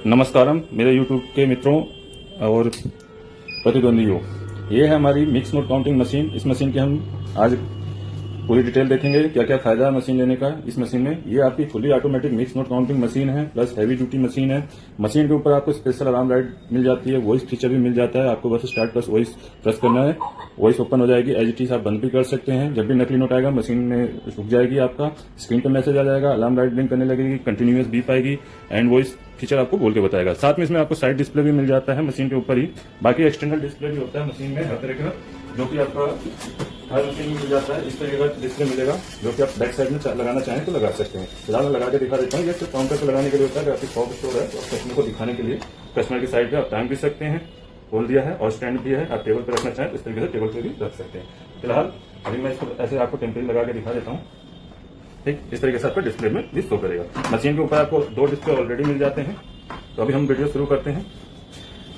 नमस्कारम मेरे यूट्यूब के मित्रों और प्रतिद्वंदियों। ये है हमारी मिक्स नोट काउंटिंग मशीन। इस मशीन की हम आज पूरी डिटेल देखेंगे, क्या क्या फायदा है मशीन लेने का। इस मशीन में ये आपकी fully automatic mix note counting machine है, प्लस हैवी ड्यूटी मशीन है। मशीन के ऊपर आपको स्पेशल अलार्म लाइट मिल जाती है, वॉइस फीचर भी मिल जाता है। आपको बस स्टार्ट प्लस वॉइस प्रेस करना है, वॉइस ओपन हो जाएगी। एज इट इज आप बंद भी कर सकते हैं। जब भी नकली नोट आएगा मशीन में रुक जाएगी, आपका स्क्रीन पर मैसेज आ जाएगा, अलार्म लाइट ब्लिंक करने लगेगी, कंटिन्यूअस बीप आएगी एंड वॉइस फीचर आपको बोल के बताएगा। साथ में इसमें आपको साइड डिस्प्ले भी मिल जाता है मशीन के ऊपर ही। बाकी एक्सटर्नल डिस्प्ले भी होता है मशीन में हर तरह का, जो कि आपका हर मशीन में मिल जाता है। इस तरह का डिस्प्ले मिलेगा जो कि आप बैक साइड में लगाना चाहें तो लगा सकते हैं। फिलहाल मैं लगा के दिखा देता हूँ। ये सिर्फ काउंटर पर लगाने के लिए होता है, आपकी शॉप स्टोर है तो कस्टमर को दिखाने के लिए कस्टमर की साइड पे आप टांग भी सकते हैं। खोल दिया है और स्टैंड भी है, आप टेबल पर रखना चाहें तो इस तरीके से टेबल पर भी रख सकते हैं। फिलहाल अभी मैं इसको ऐसे आपको टेम्परेचर लगा के दिखा देता हूँ। ठीक, इस तरीके से आपका डिस्प्ले में भी शो करेगा। मशीन के ऊपर आपको 2 डिस्प्ले ऑलरेडी मिल जाते हैं। तो अभी हम वीडियो शुरू करते हैं।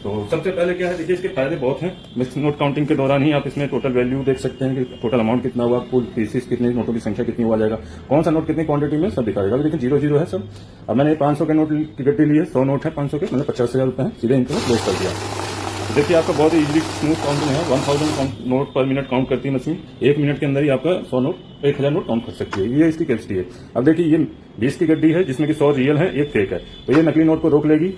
तो सबसे पहले क्या है, देखिए इसके फायदे बहुत हैं। मिक्स नोट काउंटिंग के दौरान ही आप इसमें टोटल वैल्यू देख सकते हैं कि टोटल अमाउंट कितना हुआ, कुल पीसेस कितने, नोटों की संख्या कितनी हुआ जाएगा, कौन सा नोट कितनी क्वांटिटी में सब दिखाएगा। लेकिन 0-0 है सब। अब मैंने 500 के नोट की गड्डी ली है, 100 नोट है 500 के, मतलब 50,000 रुपए है, सीधे इनको क्लोज कर दिया। देखिए आपका बहुत ही इजीली स्मूथ काउंटिंग है। 1000 नोट पर मिनट काउंट करती है मशीन। 1 मिनट के अंदर ही आपका 100 नोट 1000 नोट काउंट कर सकती है। ये इसकी कैपेसिटी है। अब देखिए ये 20 की गड्डी है जिसमें कि 100 रियल है, 1 फेक है। तो ये नकली नोट को रोक लेगी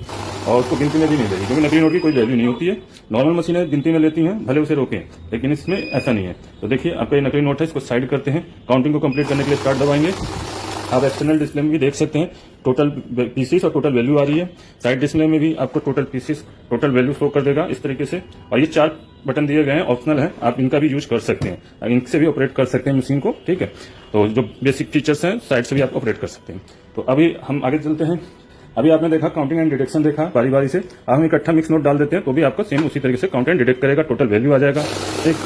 और उसको गिनती में भी नहीं लेगी, क्योंकि नकली नोट की कोई वैल्यू नहीं होती है। नॉर्मल मशीनें गिनती में लेती हैं, भले उसे रोकें, लेकिन इसमें ऐसा नहीं है। तो देखिए आपका ये नकली नोट है, इसको साइड करते हैं। काउंटिंग को कंप्लीट करने के लिए स्टार्ट दबाएंगे। आप एक्सटर्नल डिस्प्ले में भी देख सकते हैं टोटल पीसेस और टोटल वैल्यू आ रही है। साइड डिस्प्ले में भी आपको total pieces total value show कर देगा इस तरीके से। और ये 4 बटन दिए गए हैं, ऑप्शनल है, आप इनका भी यूज कर सकते हैं, इनसे भी ऑपरेट कर सकते हैं मशीन को। ठीक है, तो जो बेसिक फीचर्स हैं साइड से भी आप ऑपरेट कर सकते हैं। तो अभी हम आगे चलते हैं। अभी आपने देखा काउंटिंग एंड डिटेक्शन देखा बारी बारी से। अब हम इकट्ठा मिक्स नोट डाल देते हैं तो भी आपका सेम उसी तरीके से काउंट एंड डिटेक्ट करेगा, टोटल वैल्यू आ जाएगा। ठीक,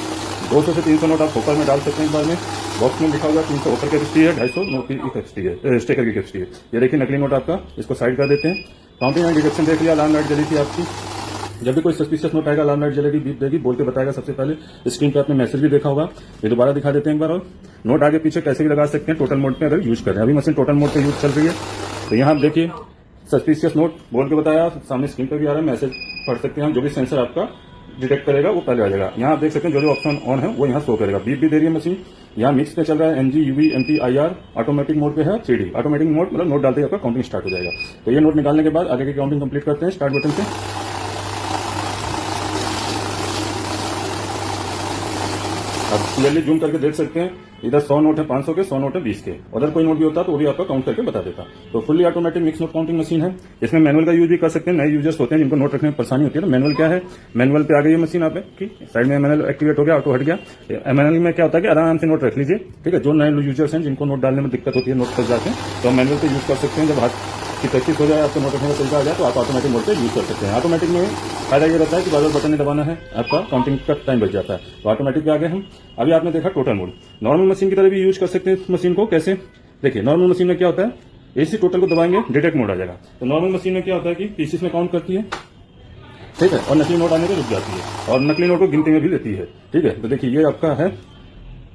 200 से 300 नोट आप होकर में डाल सकते हैं एक बार में। बॉक्स में लिखा हुआ 300 होकर की कैपेसिटी है, 250 नोट की कैपेसिटी है, स्टेकर की कैपेसिटी है। ये देखिए नकली नोट आपका, इसको साइड कर देते हैं। काउंटिंग एंड डिटेक्शन देख लिया, अलार्म लाइट जली थी आपकी। जब भी कोई सस्पिशियस नोट आएगा अलार्म लाइट जलेगी, बीप देगी, बोल के बताएगा। सबसे पहले स्क्रीन पे आपने मैसेज भी देखा होगा, ये दोबारा दिखा देते हैं एक बार। और नोट आगे पीछे कैसे भी लगा सकते हैं टोटल मोड पे अगर यूज करें। अभी मशीन टोटल मोड पे यूज चल रही है। तो यहाँ आप देखिए सस्पिशियस नोट बोल के बताया, सामने स्क्रीन पे भी आ रहा है, मैसेज पढ़ सकते हैं हम। जो भी सेंसर आपका डिटेक्ट करेगा वो पहले आ जाएगा। यहाँ आप देख सकते हैं जो जो ऑप्शन ऑन है वो यहाँ शो करेगा। बीप भी दे रही है मशीन। यहाँ मिक्स पे चल रहा है, NG, UV, MP, IR। Automatic mode पे है 3D। ऑटोमेटिक मोड मतलब नोट डालते ही आपका काउंटिंग स्टार्ट हो जाएगा। तो ये नोट निकालने के बाद आगे की काउंटिंग कंप्लीट करते हैं स्टार्ट बटन से। अब क्लियरली जूम करके देख सकते हैं, इधर 100 नोट है 500 के, 100 नोट है 20 के। अगर कोई नोट भी होता तो वो भी आपका काउंट करके बता देता। तो fully automatic mix note counting machine है। इसमें मैनुअल का यूज भी कर सकते हैं। नए यूजर्स होते हैं जिनको नोट रखने में परेशानी होती है, तो मैनुअल क्या है, मैनुअल पे आ गई है मशीन। आप साइड में मैनुअल एक्टिवेट हो गया, ऑटो हट गया। मैनुअल में क्या होता है कि आराम से नोट रख लीजिए। ठीक है, जो नए यूजर्स हैं जिनको नोट डालने में दिक्कत होती है, नोट फंस जाते हैं, तो मैनुअल पे यूज कर सकते हैं। जब हाथ की प्रैक्टिस हो जाए, आपको नोट रखने का तरीका आ जाए, तो आप ऑटोमेटिक मोड पे यूज कर सकते हैं। ऑटोमेटिक में फायदा ये रहता है कि बार बार बटन नहीं दबाना है, आपका काउंटिंग का टाइम बच जाता है। तो ऑटोमेटिक पे आ गए हम। अभी आपने देखा टोटल मोड। नॉर्मल मशीन की तरह भी यूज कर सकते हैं इस मशीन को। कैसे, देखिए नॉर्मल मशीन में क्या होता है, एसी टोटल को दबाएंगे डिटेक्ट मोड आ जाएगा। तो नॉर्मल मशीन में क्या होता है कि पीसेस में काउंट करती है, ठीक है, और नकली नोट आने पर रुक जाती है और नकली नोट को गिनती में भी लेती है। ठीक है, तो देखिए ये आपका है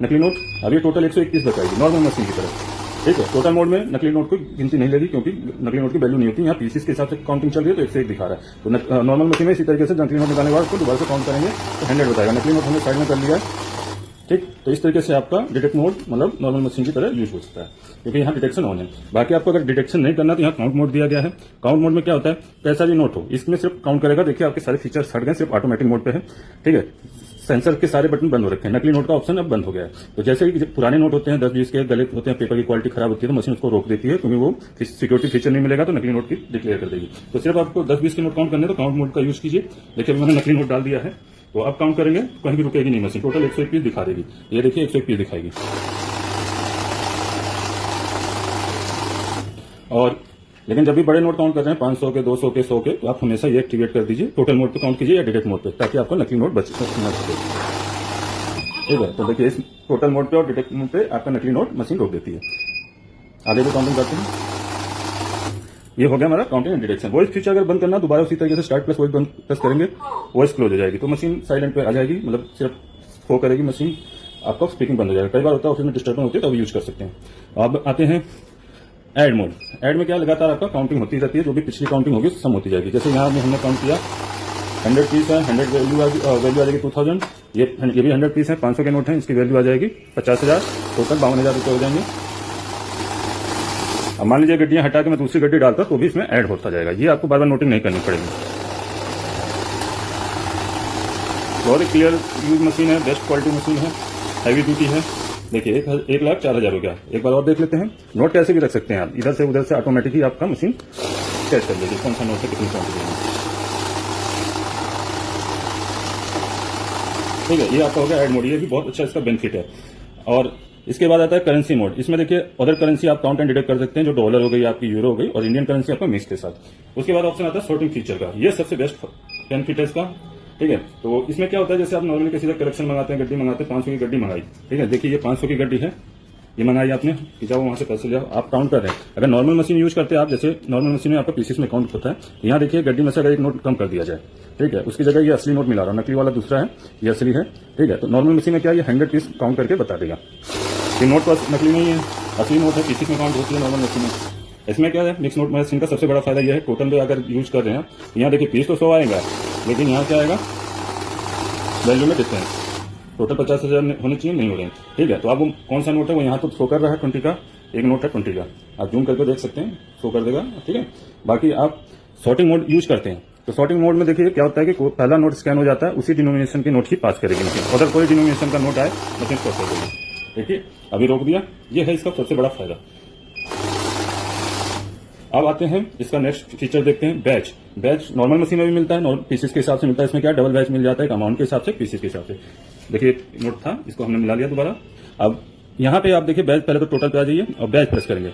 नकली नोट। अभी टोटल 121 बताएगी नॉर्मल मशीन की तरह। ठीक है, टोटल मोड में नकली नोट को गिनती नहीं लेगी, क्योंकि नकली नोट की वैल्यू नहीं होती। यहाँ पीसेस के हिसाब से काउंटिंग चल रही है, तो 101 दिखा रहा है। तो नॉर्मल मशीन में इसी तरीके से नकली नोट निकालने के बाद उसको दोबारा से काउंट करेंगे तो 100 बताएगा। नकली नोट हमने साइड में कर लिया है। ठीक, तो इस तरीके से आपका डिटेक्ट मोड मतलब नॉर्मल मशीन की तरह यूज हो सकता है, क्योंकि यहाँ डिटेक्शन ऑन है। बाकी आपको अगर डिटेक्शन नहीं करना तो यहाँ काउंट मोड दिया गया है। काउंट मोड में क्या होता है, कैसा भी नोट हो इसमें सिर्फ काउंट करेगा। देखिए आपके सारे फीचर्स हट गए, सिर्फ ऑटोमेटिक मोड पे है। ठीक है, सेंसर के सारे बटन बंद हो रखे हैं, नकली नोट का ऑप्शन अब बंद हो गया है। तो जैसे कि पुराने नोट होते हैं 10-20 के, गलत होते हैं, पेपर की क्वालिटी खराब होती है, तो मशीन उसको रोक देती है, क्योंकि वो सिक्योरिटी फीचर नहीं मिलेगा तो नकली नोट की डिक्लेयर कर देगी। तो सिर्फ आपको 10-20 के नोट काउंट करने तो काउंट मोड का यूज कीजिए। देखिए मैंने नकली नोट डाल दिया है, तो अब काउंट करेंगे कहीं भी रुकेगी नहीं मशीन। टोटल 121 दिखा देगी। ये देखिए 121 दिखाएगी। और लेकिन जब भी बड़े नोट काउंट कर रहे हैं 500 के, 200 के, 100 के, तो आप हमेशा ये एक्टिवेट कर दीजिए, टोटल मोड पे काउंट कीजिए या डिटेक्ट मोड पे, ताकि आपको नकली नोट बच ना सके। ठीक है, तो देखिए इस टोटल मोड पे और डिटेक्ट मोड पे आपका नकली नोट मशीन रोक देती है। आगे भी काउंटिंग करते हैं। ये हो गया हमारा counting and detection. Voice feature अगर बंद करना दोबारा उसी तरीके से स्टार्ट प्लस वॉइस बंद प्रेस करेंगे, वॉइस क्लोज हो जाएगी, तो मशीन साइलेंट पे आ जाएगी, मतलब सिर्फ शो करेगी मशीन, आपका स्पीकिंग बंद हो जाएगा। कई बार होता है ऑफिस में डिस्टर्बेंस होती है तो अभी यूज कर सकते हैं। अब आते हैं ऐड मोड। ऐड में क्या लगातार आपका काउंटिंग होती रहती है, जो भी पिछली काउंटिंग होगी सम होती जाएगी। जैसे यहाँ में हमने काउंट किया 100 पीस है, 100 वैल्यू आ जाएगी 2000। ये भी 100 पीस है, 500 के नोट हैं, इसकी वैल्यू आ जाएगी 50,000, टोटल 52,000 रुपये हो जाएंगे। अब मान लीजिए गड्डियां हटा के मैं दूसरी गड्डी डालता तो भी इसमें ऐड होता जाएगा। ये आपको बार बार नोटिंग नहीं करनी पड़ेगी। बहुत ही क्लियर यूज मशीन है, बेस्ट क्वालिटी मशीन है, हैवी ड्यूटी है। देखिए 1,04,000 हो गया। एक बार और देख लेते हैं। नोट कैसे भी रख सकते हैं आप, इधर से उधर से ऑटोमेटिक ही आपका मशीन कैश कर लेगी कौन सा नोट से कितनी क्वांटिटी है। ठीक है, ये आपका हो गया ऐड मोड। ये भी बहुत अच्छा इसका बेनिफिट है। और इसके बाद आता है करेंसी मोड। इसमें देखिए अदर करेंसी आप काउंट एंड डिडक्ट कर सकते हैं, जो डॉलर हो गई, आपकी यूरो हो गई, और इंडियन करेंसी आपका मिक्स के साथ। उसके बाद ऑप्शन आता है सॉर्टिंग फीचर का। ये सबसे बेस्ट बेनिफिट है इसका। ठीक है, तो इसमें क्या होता है, जैसे आप नॉर्मली किसी से कलेक्शन मंगाते हैं, गड्डी मंगाते हैं, 500 की गड्डी मंगाई। ठीक है, देखिए ये 500 की गड्डी है, ये मंगाई आपने कि जाओ वहां से पैसे ले आओ, आप काउंट कर रहे हैं। अगर नॉर्मल मशीन यूज करते हैं आप, जैसे नॉर्मल मशीन में आपका पीसीस में काउंट होता है, यहाँ देखिए गड्डी में से अगर एक नोट कम कर दिया जाए, ठीक है, उसकी जगह ये असली नोट मिला रहा है, नकली वाला दूसरा है, ये असली है। ठीक है, तो नॉर्मल मशीन में क्या ये 100 पीस काउंट करके बता देगा। ये नोट तो नकली नहीं है, असली नोट है, पीसीस में काउंट होती है नॉर्मल मशीन में। इसमें क्या है, मिक्स नोट मशीन का सबसे बड़ा फायदा यह है, टोटल में अगर यूज कर रहे हैं, यहाँ देखिए पीस तो 100 आएगा, लेकिन यहाँ क्या आएगा, वैल्यू में डिफरेंस। टोटल 50,000 होने चाहिए, नहीं हो रहे हैं। ठीक है, तो आपको कौन सा नोट है वो यहाँ तो शो कर रहा है 20 का, एक नोट है 20 का, आप जूम करके देख सकते हैं, शो कर देगा। ठीक है, बाकी आप सॉर्टिंग मोड यूज करते हैं, तो सॉर्टिंग मोड में देखिए क्या होता है कि पहला नोट स्कैन हो जाता है, उसी डिनोमिनेशन के नोट ही पास करेगी मशीन। अगर कोई डिनोमिनेशन का नोट आए मशीन स्टॉप कर देगी। देखिए अभी रोक दिया, ये है इसका सबसे बड़ा फायदा। अब आते हैं इसका नेक्स्ट फीचर देखते हैं, बैच। बैच नॉर्मल मशीन में भी मिलता है, पीसेस के हिसाब से मिलता है। इसमें क्या डबल बैच मिल जाता है, अमाउंट के हिसाब से, पीसेस के हिसाब से। देखिए नोट था, इसको हमने मिला लिया दोबारा। अब यहाँ पे आप देखिए बैच, पहले तो टोटल पे आ जाइए और बैच प्रेस करेंगे।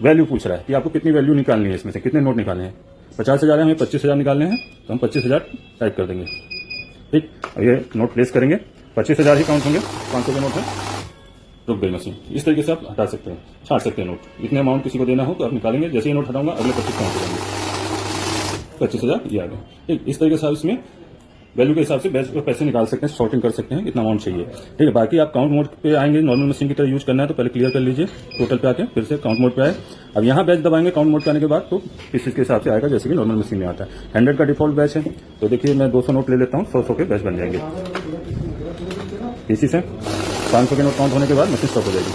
वैल्यू पूछ रहा है कि आपको कितनी वैल्यू निकालनी है, इसमें से कितने नोट निकालने हैं। 50,000 है, हमें 25,000 निकालने हैं, तो हम 25,000 टाइप कर देंगे। ठीक, अब ये नोट प्लेस करेंगे, 25,000 ही काउंट होंगे, 500 के नोट है। रुक गई मशीन। इस तरीके से आप हटा सकते हैं, छाट सकते हैं नोट। इतने अमाउंट किसी को देना हो तो आप निकालेंगे, जैसे ही नोट हटाऊंगा अगले 25 काउंट हो जाएंगे, 25,000 ये आ गए। ठीक, इस तरीके से आप इसमें वैल्यू के हिसाब से पैसे निकाल सकते हैं, सॉर्टिंग कर सकते हैं, इतना अमाउंट चाहिए। ठीक है, बाकी आप काउंट मोड पे आएंगे, नॉर्मल मशीन की तरह यूज करना है तो पहले क्लियर कर लीजिए, टोटल पे आके फिर से काउंट मोड पे आए। अब यहाँ बैच दबाएंगे काउंट मोड पे आने के बाद, तो पीसेस के हिसाब से आएगा जैसे कि नॉर्मल मशीन में आता है। 100 का डिफॉल्ट बैच है, तो देखिए मैं 200 नोट ले लेता हूँ, 100 के बैच बन जाएंगे। पीसेस है, 500 के नोट काउंट होने के बाद मशीन स्टॉप हो जाएगी,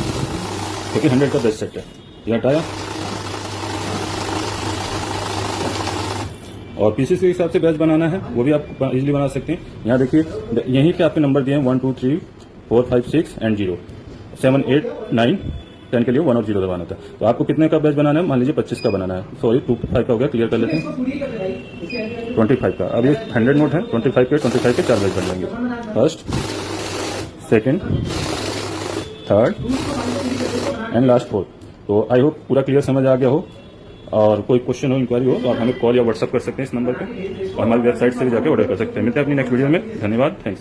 क्योंकि 100 का बैच सेट है। ये हटाया और पीसेस के हिसाब से बैच बनाना है, वो भी आप इजीली बना सकते हैं। यहाँ देखिए यहीं पे आपके नंबर दिए हैं 1 2 3 4 5 6 एंड 0, 7 8 9 10 के लिए 1 और 0 दबाना था। तो आपको कितने का बैच बनाना है, मान लीजिए 25 का बनाना है, सॉरी 25 का हो गया, क्लियर कर लेते हैं 25 का। अब ये 100 नोट है, 25 के 4 बैच बन जाएंगे, first, second, third and last fourth. तो आई होप पूरा क्लियर समझ आ गया हो, और कोई क्वेश्चन हो, इंक्वायरी हो तो आप हमें कॉल या व्हाट्सअप कर सकते हैं इस नंबर पे, और हमारी वेबसाइट से भी जाकर ऑर्डर कर सकते हैं। मिलते हैं अपनी नेक्स्ट वीडियो में। धन्यवाद, थैंक्स।